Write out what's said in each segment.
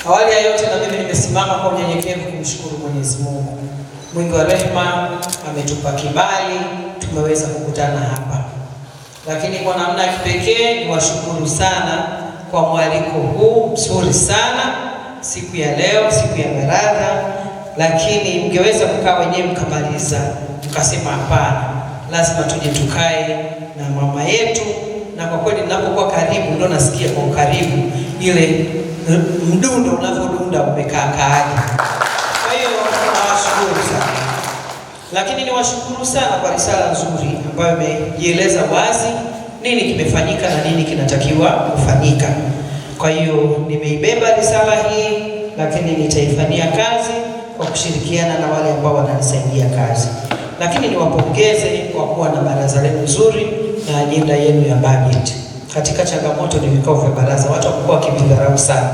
Awali ya yote, na mimi nimesimama kwa unyenyekevu kumshukuru Mwenyezi Mungu mwingi wa rehema, ametupa kibali tumeweza kukutana hapa. Lakini kwa namna ya kipekee niwashukuru sana kwa mwaliko huu mzuri sana siku ya leo, siku ya baraza. Lakini mngeweza kukaa wenyewe mkamaliza, mkasema hapana, lazima tuje tukae na mama yetu. Na kwa kweli ninapokuwa karibu ndio nasikia kwa ukaribu ile mdundo unavyodunda umekaa kaaje. Kwa hiyo nawashukuru sana. Lakini niwashukuru sana kwa risala nzuri ambayo imejieleza wazi nini kimefanyika na nini kinatakiwa kufanyika. Kwa hiyo nimeibeba risala hii, lakini nitaifanyia kazi kwa kushirikiana na wale ambao wananisaidia kazi. Lakini niwapongeze kwa kuwa na baraza lenu nzuri na ajenda yenu ya budget. Katika changamoto ni vikao vya baraza, watu wamekuwa wakidharau sana.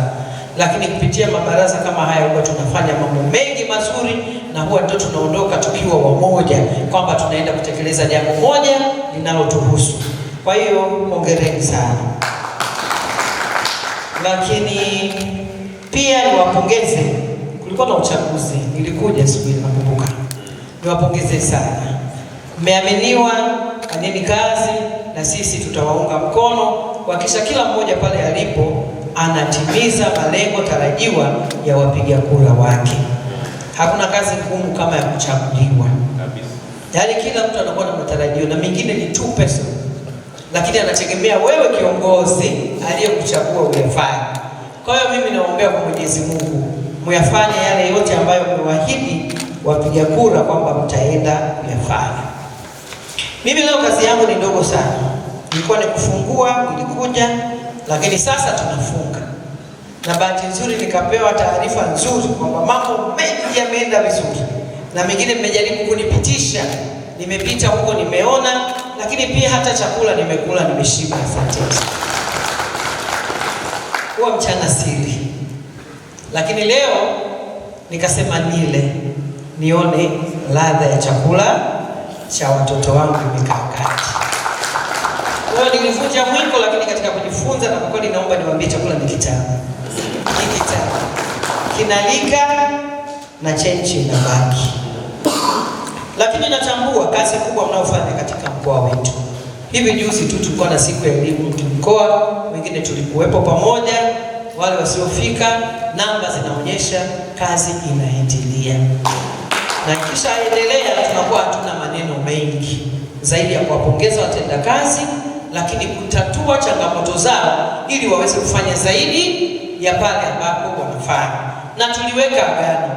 Lakini kupitia mabaraza kama haya huwa tunafanya mambo mengi mazuri, na huwa ndio tunaondoka tukiwa wamoja kwamba tunaenda kutekeleza jambo moja linalotuhusu. Kwa hiyo hongereni sana. Lakini pia niwapongeze, kulikuwa na uchaguzi, nilikuja siku ile nakumbuka. Niwapongeze sana. Mmeaminiwa, fanyeni kazi na sisi tutawaunga mkono kuhakikisha kila mmoja pale alipo anatimiza malengo tarajiwa ya wapiga kura wake. Hakuna kazi ngumu kama ya kuchaguliwa. Yaani kila mtu anakuwa na matarajio na mengine ni 2%. Lakini anategemea wewe kiongozi aliyekuchagua uyafanye. Kwa hiyo mimi naombea kwa Mwenyezi Mungu muyafanye yale yote ambayo mmewaahidi wapiga kura kwamba mtaenda kuyafanya. Mimi leo kazi yangu ni ndogo sana. Nilikuwa ni kufungua, nilikuja, lakini sasa tunafunga. Na bahati nzuri nikapewa taarifa nzuri kwamba mambo mengi yameenda vizuri. Na mengine mmejaribu kunipitisha. Nimepita huko nimeona, lakini pia hata chakula nimekula, nimeshiba. Asante. Huwa mchana siri. Lakini leo nikasema nile, nione ladha ya chakula cha watoto wangu imekaa kati. Kwa hiyo nilivunja mwiko, lakini katika kujifunza na kwa kweli naomba niwaambie chakula ni kitamu. Ni kitamu. Kinalika na chenchi na baki. Lakini natambua kazi kubwa mnaofanya katika mkoa wetu. Hivi juzi tu tulikuwa na siku ya elimu mkoa, wengine tulikuwepo pamoja, wale wasiofika, namba zinaonyesha kazi inaendelea. Na kisha endelea, tunakuwa hatuna maneno mengi zaidi ya kuwapongeza watendakazi, lakini kutatua changamoto zao ili waweze kufanya zaidi ya pale ambapo wanafanya. Na tuliweka agano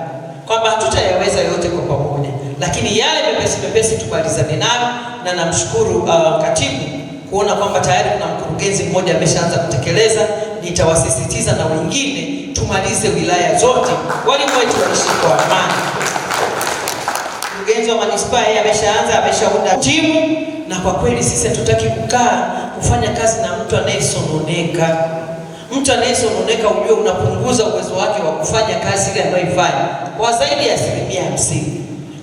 kwamba hatutayaweza yote kwa pamoja, lakini yale mepesi tukalizane nayo. Na namshukuru katibu kuona kwamba tayari kuna mkurugenzi mmoja ameshaanza kutekeleza. Nitawasisitiza na wengine tumalize wilaya zote, walimu wetu waishi kwa amani. Mkurugenzi wa manispaa yeye ameshaunda timu, na kwa kweli sisi hatutaki kukaa kufanya kazi na mtu anayesononeka. Mtu anayesononeka ujue unapunguza uwezo wake wa kufanya kazi ile anayoifanya kwa zaidi ya 50%.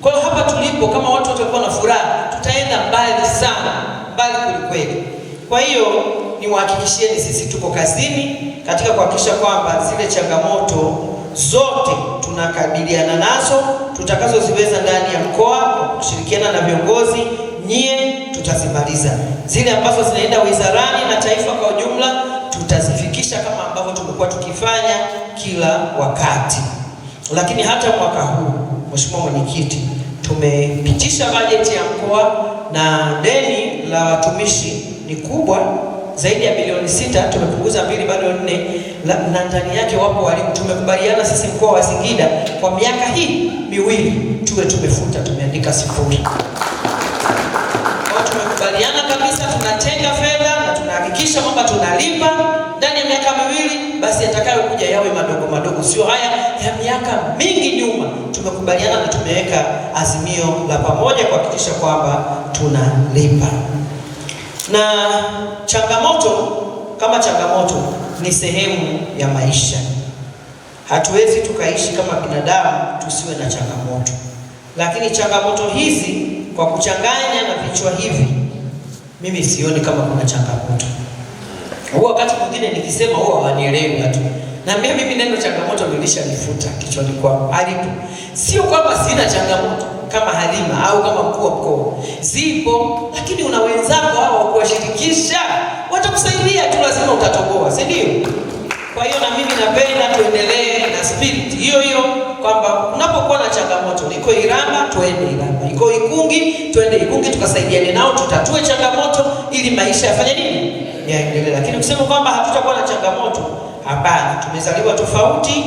Kwa hiyo hapa tulipo, kama watu watakuwa na furaha, tutaenda mbali sana, mbali kweli. Kwa hiyo niwahakikishieni sisi tuko kazini katika kuhakikisha kwamba zile changamoto zote tunakabiliana nazo, tutakazoziweza ndani ya mkoa kwa kushirikiana na viongozi nyie, tutazimaliza. Zile ambazo zinaenda wizarani na taifa kwa ujumla tutazifikisha kama ambavyo tumekuwa tukifanya kila wakati. Lakini hata mwaka huu, Mheshimiwa Mwenyekiti, tumepitisha bajeti ya mkoa na deni la watumishi ni kubwa zaidi ya bilioni 6, tumepunguza 2 bado 4, na ndani yake wapo walimu. Tumekubaliana sisi mkoa wa Singida kwa miaka hii miwili tuwe tumefuta, tumeandika 0. Kwa tumekubaliana kabisa tunatenga fedha na tunahakikisha kwamba tunalipa ndani ya miaka miwili, basi yatakayokuja yawe madogo, sio haya ya miaka mingi nyuma. Tumekubaliana na tumeweka azimio la pamoja kuhakikisha kwamba tunalipa. Na changamoto ni sehemu ya maisha. Hatuwezi tukaishi kama binadamu tusiwe na changamoto. Lakini changamoto hizi kwa kuchanganya na vichwa hivi, mimi sioni kama kuna changamoto. Wakati mwingine nikisema huwa wanielewi watu. Na mimi neno changamoto nilishalifuta kichwani kwangu. Halipo. Sio kwamba sina changamoto kama Halima au kama mkuu wa mkoa. Zipo, lakini una wenzako hao kuwashirikisha, watakusaidia tu, lazima utatoboa, si ndio? Kwa hiyo na mimi napenda tuendelee na spirit hiyo hiyo, kwamba unapokuwa na changamoto, iko Iramba twende Iramba, iko Ikungi twende Ikungi, tukasaidiane nao tutatue changamoto ili maisha yafanye nini? Yaendelee. Lakini kusema kwamba hatutakuwa na changamoto, hapana. Tumezaliwa tofauti,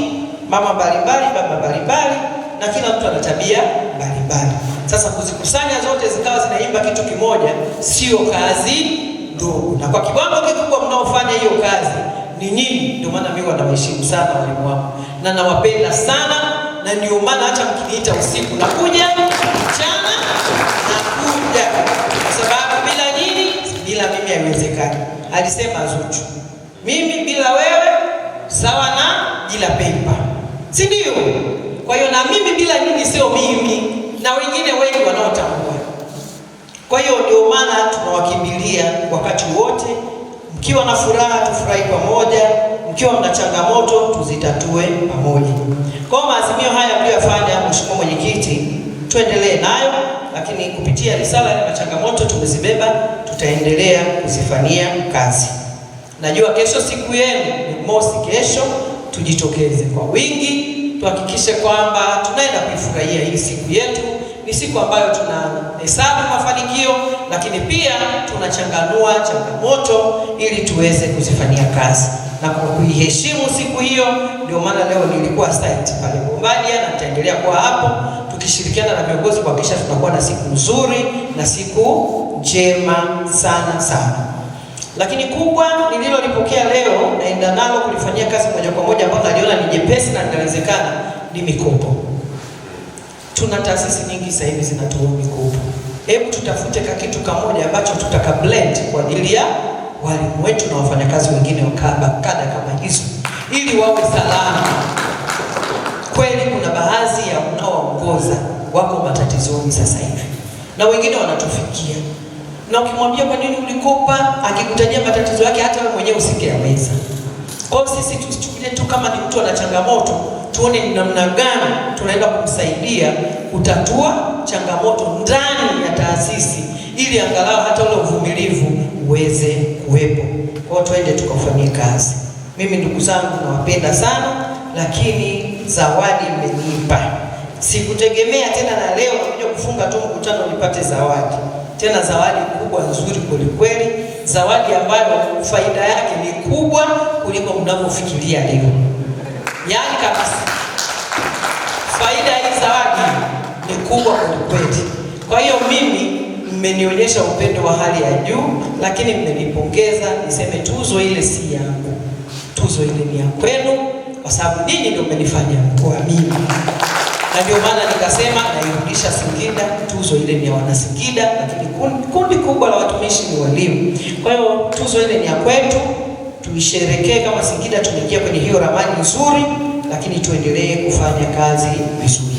mama mbalimbali, baba mbalimbali, na kila mtu ana tabia mbalimbali. Sasa kuzikusanya zote zikawa zinaimba kitu kimoja sio kazi ndogo, na kwa kiwango kikubwa mnaofanya hiyo kazi ni nyinyi. Ndio maana mimi nawaheshimu sana walimu wangu na nawapenda sana, na ndio maana hata mkiniita usiku nakuja, mchana nakuja, kwa sababu bila nyinyi, bila mimi haiwezekani. Alisema Zuchu, mimi bila wewe sawa na bila pepa, si ndio? Kwa hiyo na mimi bila nyinyi sio mimi, na wengine wengi wanaotambua. Kwa hiyo ndio maana tunawakimbilia wakati wote. Mkiwa na furaha tufurahi pamoja, mkiwa mna changamoto tuzitatue pamoja. Kwa maazimio haya mliyofanya, Mheshimiwa Mwenyekiti, tuendelee nayo, lakini kupitia risala ya changamoto tumezibeba, tutaendelea kuzifanyia kazi. Najua kesho siku yenu ni mosi, kesho tujitokeze kwa wingi, tuhakikishe kwamba tunaenda kuifurahia hii siku yetu. Ni siku ambayo tunahesabu mafanikio, lakini pia tunachanganua changamoto ili tuweze kuzifanyia kazi. Na kwa kuiheshimu siku hiyo, ndio maana leo nilikuwa site pale Bombadia, na nitaendelea kuwa hapo tukishirikiana na viongozi kuhakikisha tunakuwa na siku nzuri na siku njema sana sana. Lakini kubwa nililolipokea leo naenda nalo kulifanyia kazi moja kwa moja, ambapo naliona ni jepesi na linawezekana, ni mikopo. Tuna taasisi nyingi sasa hivi zinatoa mikopo. Hebu tutafute kitu kamoja ambacho tutaka blend kwa ajili ya walimu wetu na wafanyakazi wengine wa kada kama hizo, ili wawe salama. Kweli kuna baadhi ya unaoongoza wako matatizoni sasa hivi, na wengine wanatufikia, na ukimwambia kwa nini ulikopa, akikutajia matatizo yake hata wewe mwenyewe usingeweza. Kwa hiyo sisi tusichukulie tu kama ni mtu ana changamoto, tuone ni namna gani tunaenda kumsaidia kutatua changamoto ndani ya taasisi, ili angalau hata ule uvumilivu uweze kuwepo. Kwa hiyo twende tukafanyie kazi. Mimi ndugu zangu nawapenda sana, lakini zawadi mmenipa. Sikutegemea tena, na leo nakuja kufunga tu mkutano nipate zawadi. Tena zawadi kubwa nzuri kweli, zawadi ambayo faida yake ni kubwa kuliko mnavyofikiria leo. Yaani kabisa, faida ya zawadi ni kubwa kweli. Kwa hiyo mimi mmenionyesha upendo wa hali ya juu, lakini mmenipongeza. Niseme tuzo ile si yangu, tuzo ile ni ya kwenu, kwa sababu ninyi ndio mmenifanya kuamini. Na ndio maana nikasema nairudisha Singida, tuzo ile ni ya wana Singida, lakini kundi kubwa la watumishi ni walimu. Kwa hiyo tuzo ile ni ya kwetu, tuisherekee kama Singida tumeingia kwenye hiyo ramani nzuri, lakini tuendelee kufanya kazi vizuri.